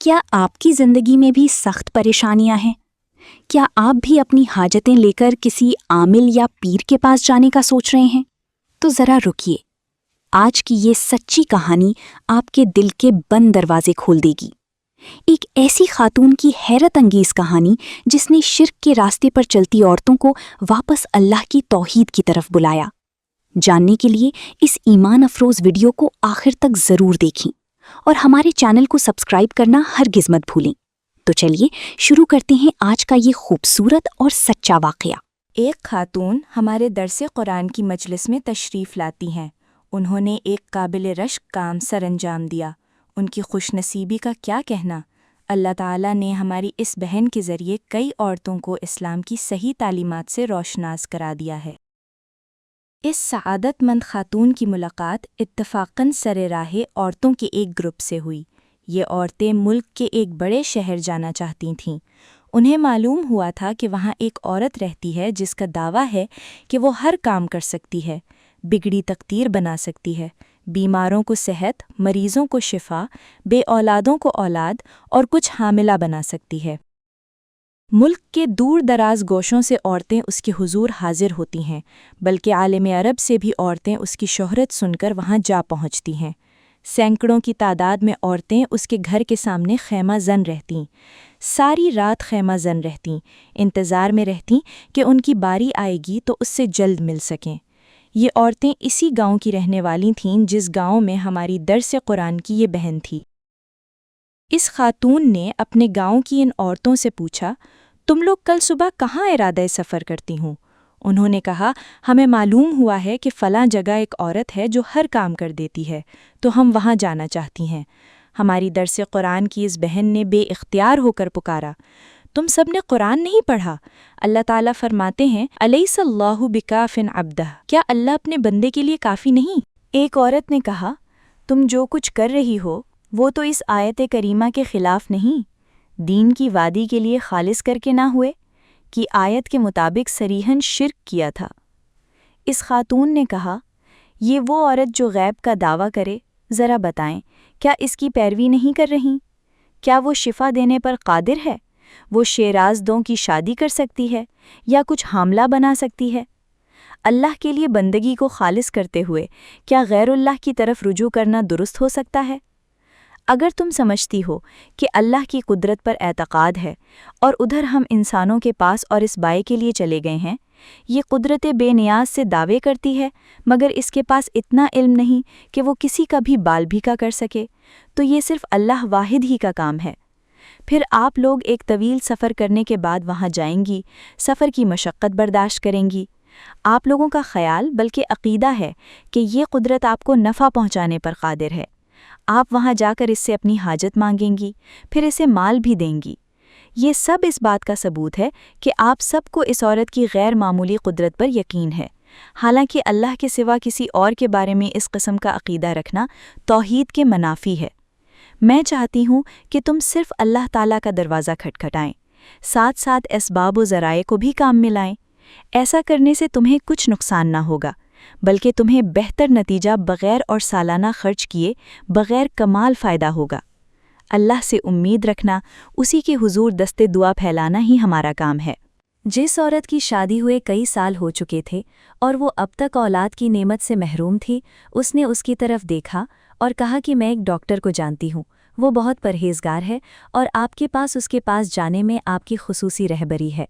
کیا آپ کی زندگی میں بھی سخت پریشانیاں ہیں؟ کیا آپ بھی اپنی حاجتیں لے کر کسی عامل یا پیر کے پاس جانے کا سوچ رہے ہیں؟ تو ذرا رکیے، آج کی یہ سچی کہانی آپ کے دل کے بند دروازے کھول دے گی۔ ایک ایسی خاتون کی حیرت انگیز کہانی جس نے شرک کے راستے پر چلتی عورتوں کو واپس اللہ کی توحید کی طرف بلایا۔ جاننے کے لیے اس ایمان افروز ویڈیو کو آخر تک ضرور دیکھیں اور ہمارے چینل کو سبسکرائب کرنا ہرگز مت بھولیں۔ تو چلیے شروع کرتے ہیں آج کا یہ خوبصورت اور سچا واقعہ۔ ایک خاتون ہمارے درس قرآن کی مجلس میں تشریف لاتی ہیں۔ انہوں نے ایک قابل رشک کام سر انجام دیا۔ ان کی خوش نصیبی کا کیا کہنا؟ اللہ تعالیٰ نے ہماری اس بہن کے ذریعے کئی عورتوں کو اسلام کی صحیح تعلیمات سے روشناس کرا دیا ہے۔ اس سعادت مند خاتون کی ملاقات اتفاقاً سر راہ عورتوں کے ایک گروپ سے ہوئی۔ یہ عورتیں ملک کے ایک بڑے شہر جانا چاہتی تھیں۔ انہیں معلوم ہوا تھا کہ وہاں ایک عورت رہتی ہے جس کا دعویٰ ہے کہ وہ ہر کام کر سکتی ہے، بگڑی تقدیر بنا سکتی ہے، بیماروں کو صحت، مریضوں کو شفا، بے اولادوں کو اولاد اور کچھ حاملہ بنا سکتی ہے۔ ملک کے دور دراز گوشوں سے عورتیں اس کے حضور حاضر ہوتی ہیں، بلکہ عالم عرب سے بھی عورتیں اس کی شہرت سن کر وہاں جا پہنچتی ہیں۔ سینکڑوں کی تعداد میں عورتیں اس کے گھر کے سامنے خیمہ زن رہتیں، ساری رات خیمہ زن رہتیں، انتظار میں رہتیں کہ ان کی باری آئے گی تو اس سے جلد مل سکیں۔ یہ عورتیں اسی گاؤں کی رہنے والی تھیں جس گاؤں میں ہماری درس قرآن کی یہ بہن تھی۔ اس خاتون نے اپنے گاؤں کی ان عورتوں سے پوچھا، تم لوگ کل صبح کہاں ارادہ سفر کرتی ہوں؟ انہوں نے کہا، ہمیں معلوم ہوا ہے کہ فلاں جگہ ایک عورت ہے جو ہر کام کر دیتی ہے، تو ہم وہاں جانا چاہتی ہیں۔ ہماری درس قرآن کی اس بہن نے بے اختیار ہو کر پکارا، تم سب نے قرآن نہیں پڑھا؟ اللہ تعالیٰ فرماتے ہیں، الیس اللہ بکاف عبدہ، کیا اللہ اپنے بندے کے لیے کافی نہیں؟ ایک عورت نے کہا، تم جو کچھ کر رہی ہو وہ تو اس آیت کریمہ کے خلاف نہیں، دین کی وادی کے لیے خالص کر کے نہ ہوئے، کی آیت کے مطابق صریحاً شرک کیا تھا۔ اس خاتون نے کہا، یہ وہ عورت جو غیب کا دعویٰ کرے، ذرا بتائیں کیا اس کی پیروی نہیں کر رہی؟ کیا وہ شفا دینے پر قادر ہے؟ وہ شیرازدوں کی شادی کر سکتی ہے یا کچھ حاملہ بنا سکتی ہے؟ اللہ کے لیے بندگی کو خالص کرتے ہوئے کیا غیر اللہ کی طرف رجوع کرنا درست ہو سکتا ہے؟ اگر تم سمجھتی ہو کہ اللہ کی قدرت پر اعتقاد ہے اور ادھر ہم انسانوں کے پاس اور اس بائے کے لیے چلے گئے ہیں، یہ قدرت بے نیاز سے دعوے کرتی ہے مگر اس کے پاس اتنا علم نہیں کہ وہ کسی کا بھی بال بھیکا کر سکے، تو یہ صرف اللہ واحد ہی کا کام ہے۔ پھر آپ لوگ ایک طویل سفر کرنے کے بعد وہاں جائیں گی، سفر کی مشقت برداشت کریں گی۔ آپ لوگوں کا خیال بلکہ عقیدہ ہے کہ یہ قدرت آپ کو نفع پہنچانے پر قادر ہے۔ آپ وہاں جا کر اس سے اپنی حاجت مانگیں گی، پھر اسے مال بھی دیں گی۔ یہ سب اس بات کا ثبوت ہے کہ آپ سب کو اس عورت کی غیر معمولی قدرت پر یقین ہے، حالانکہ اللہ کے سوا کسی اور کے بارے میں اس قسم کا عقیدہ رکھنا توحید کے منافی ہے۔ میں چاہتی ہوں کہ تم صرف اللہ تعالیٰ کا دروازہ کھٹکھٹائیں، ساتھ ساتھ اسباب و ذرائع کو بھی کام میں لائیں۔ ایسا کرنے سے تمہیں کچھ نقصان نہ ہوگا، بلکہ تمہیں بہتر نتیجہ بغیر اور سالانہ خرچ کیے بغیر کمال فائدہ ہوگا۔ اللہ سے امید رکھنا، اسی کے حضور دستے دعا پھیلانا ہی ہمارا کام ہے۔ جس عورت کی شادی ہوئے کئی سال ہو چکے تھے اور وہ اب تک اولاد کی نعمت سے محروم تھی، اس نے اس کی طرف دیکھا اور کہا کہ میں ایک ڈاکٹر کو جانتی ہوں، وہ بہت پرہیزگار ہے اور آپ کے پاس اس کے پاس جانے میں آپ کی خصوصی رہبری ہے۔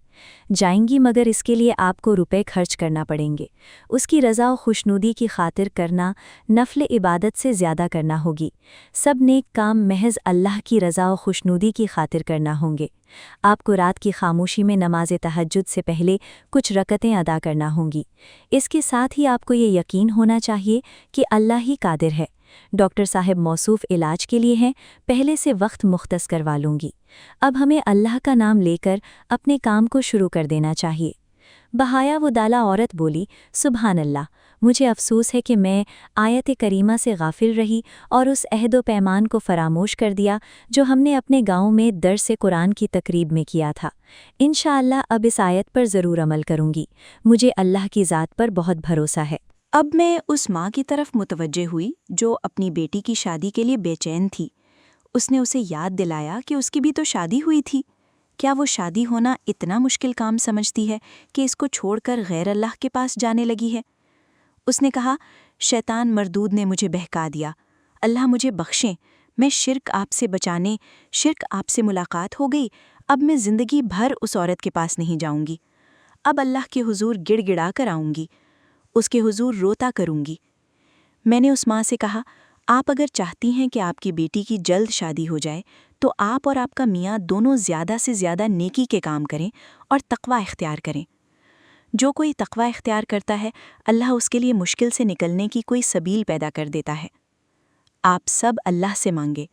جائیں گی مگر اس کے لیے آپ کو روپے خرچ کرنا پڑیں گے۔ اس کی رضا و خوشنودی کی خاطر کرنا نفل عبادت سے زیادہ کرنا ہوگی۔ سب نیک کام محض اللہ کی رضا و خوشنودی کی خاطر کرنا ہوں گے۔ آپ کو رات کی خاموشی میں نماز تہجد سے پہلے کچھ رکعتیں ادا کرنا ہوں گی۔ اس کے ساتھ ہی آپ کو یہ یقین ہونا چاہیے کہ اللہ ہی قادر ہے۔ ڈاکٹر صاحب موصوف علاج کے لیے ہیں، پہلے سے وقت مختص کروا لوں گی۔ اب ہمیں اللہ کا نام لے کر اپنے کام کو شروع کر دینا چاہیے۔ بہایا و دالا عورت بولی، سبحان اللہ، مجھے افسوس ہے کہ میں آیت کریمہ سے غافل رہی اور اس عہد و پیمان کو فراموش کر دیا جو ہم نے اپنے گاؤں میں درس قرآن کی تقریب میں کیا تھا۔ انشاءاللہ اب اس آیت پر ضرور عمل کروں گی۔ مجھے اللہ کی ذات پر بہت بھروسہ ہے۔ اب میں اس ماں کی طرف متوجہ ہوئی جو اپنی بیٹی کی شادی کے لیے بے چین تھی۔ اس نے اسے یاد دلایا کہ اس کی بھی تو شادی ہوئی تھی۔ کیا وہ شادی ہونا اتنا مشکل کام سمجھتی ہے کہ اس کو چھوڑ کر غیر اللہ کے پاس جانے لگی ہے؟ اس نے کہا، شیطان مردود نے مجھے بہکا دیا، اللہ مجھے بخشیں، میں شرک آپ سے ملاقات ہو گئی، اب میں زندگی بھر اس عورت کے پاس نہیں جاؤں گی، اب اللہ کے حضور گڑ گڑا کر آؤں گی، اس کے حضور روتا کروں گی۔ میں نے اس ماں سے کہا، آپ اگر چاہتی ہیں کہ آپ کی بیٹی کی جلد شادی ہو جائے تو آپ اور آپ کا میاں دونوں زیادہ سے زیادہ نیکی کے کام کریں اور تقوی اختیار کریں۔ جو کوئی تقوی اختیار کرتا ہے اللہ اس کے لیے مشکل سے نکلنے کی کوئی سبیل پیدا کر دیتا ہے۔ آپ سب اللہ سے مانگے۔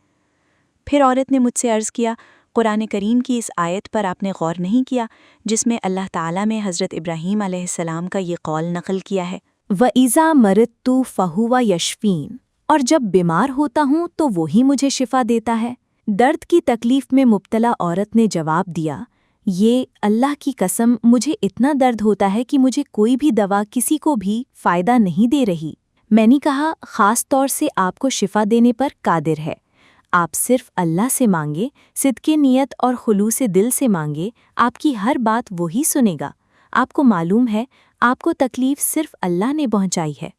پھر عورت نے مجھ سے عرض کیا، قرآن کریم کی اس آیت پر آپ نے غور نہیں کیا جس میں اللہ تعالیٰ نے حضرت ابراہیم علیہ السلام کا یہ قول نقل کیا ہے، وَإِذَا مَرِضْتُ فَهُوَ يَشْفِينِ، اور جب بیمار ہوتا ہوں تو وہی مجھے شفا دیتا ہے۔ درد کی تکلیف میں مبتلا عورت نے جواب دیا، یہ اللہ کی قسم مجھے اتنا درد ہوتا ہے کہ مجھے کوئی بھی دوا کسی کو بھی فائدہ نہیں دے رہی۔ میں نے کہا، خاص طور سے آپ کو شفا دینے پر قادر ہے، آپ صرف اللہ سے مانگے، صدقے نیت اور خلوص دل سے مانگے، آپ کی ہر بات وہی سنے گا۔ آپ کو معلوم ہے آپ کو تکلیف صرف اللہ نے پہنچائی ہے۔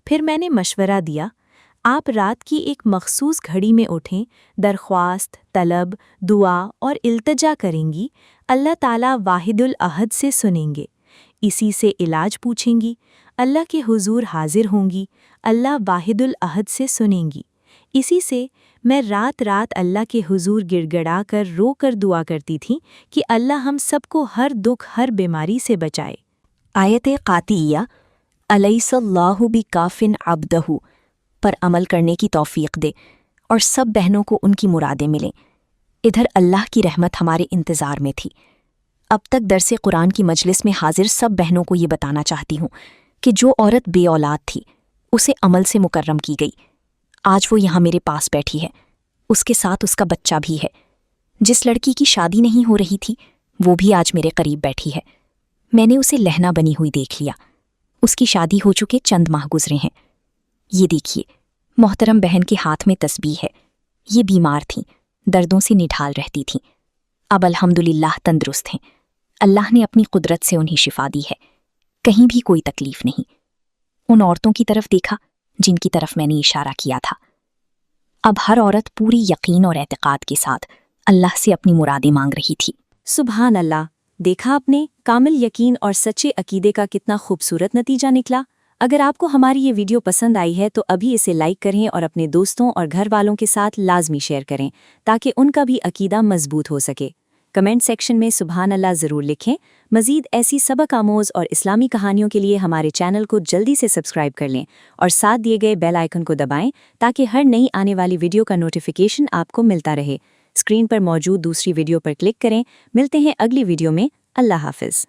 پھر میں نے مشورہ دیا، آپ رات کی ایک مخصوص گھڑی میں اٹھیں، درخواست، طلب، دعا اور التجا کریں گی، اللہ تعالیٰ واحد الاحد سے سنیں گے، اسی سے علاج پوچھیں گی، اللہ کے حضور حاضر ہوں گی، اللہ واحد الاحد سے سنیں گی۔ اسی سے میں رات رات اللہ کے حضور گڑ گڑا کر رو کر دعا کرتی تھی کہ اللہ ہم سب کو ہر دکھ ہر بیماری سے بچائے۔ آیت قاطعیہ الیس اللہ بکافٍ عبدہ پر عمل کرنے کی توفیق دے اور سب بہنوں کو ان کی مرادیں ملیں۔ ادھر اللہ کی رحمت ہمارے انتظار میں تھی۔ اب تک درس قرآن کی مجلس میں حاضر سب بہنوں کو یہ بتانا چاہتی ہوں کہ جو عورت بے اولاد تھی اسے عمل سے مکرم کی گئی۔ آج وہ یہاں میرے پاس بیٹھی ہے، اس کے ساتھ اس کا بچہ بھی ہے۔ جس لڑکی کی شادی نہیں ہو رہی تھی وہ بھی آج میرے قریب بیٹھی ہے۔ میں نے اسے لہنا بنی ہوئی دیکھ لیا۔ اس کی شادی ہو چکے چند ماہ گزرے ہیں۔ یہ دیکھیے، محترم بہن کے ہاتھ میں تسبیح ہے۔ یہ بیمار تھیں، دردوں سے نڈھال رہتی تھیں، اب الحمدللہ تندرست ہیں۔ اللہ نے اپنی قدرت سے انہیں شفا دی ہے، کہیں بھی کوئی تکلیف نہیں۔ ان عورتوں کی طرف دیکھا جن کی طرف میں نے اشارہ کیا تھا۔ اب ہر عورت پوری یقین اور اعتقاد کے ساتھ اللہ سے اپنی مرادیں مانگ رہی تھی۔ سبحان اللہ، دیکھا آپ نے، کامل یقین اور سچے عقیدے کا کتنا خوبصورت نتیجہ نکلا۔ اگر آپ کو ہماری یہ ویڈیو پسند آئی ہے تو ابھی اسے لائک کریں اور اپنے دوستوں اور گھر والوں کے ساتھ لازمی شیئر کریں تاکہ ان کا بھی عقیدہ مضبوط ہو سکے۔ کمنٹ سیکشن میں سبحان اللہ ضرور لکھیں۔ مزید ایسی سبق آموز اور اسلامی کہانیوں کے لیے ہمارے چینل کو جلدی سے سبسکرائب کر لیں اور ساتھ دیے گئے بیل آئیکن کو دبائیں تاکہ ہر نئی آنے والی ویڈیو کا نوٹیفیکیشن آپ کو ملتا رہے۔ اسکرین پر موجود دوسری ویڈیو پر کلک کریں۔ ملتے ہیں اگلی ویڈیو میں۔ اللہ حافظ۔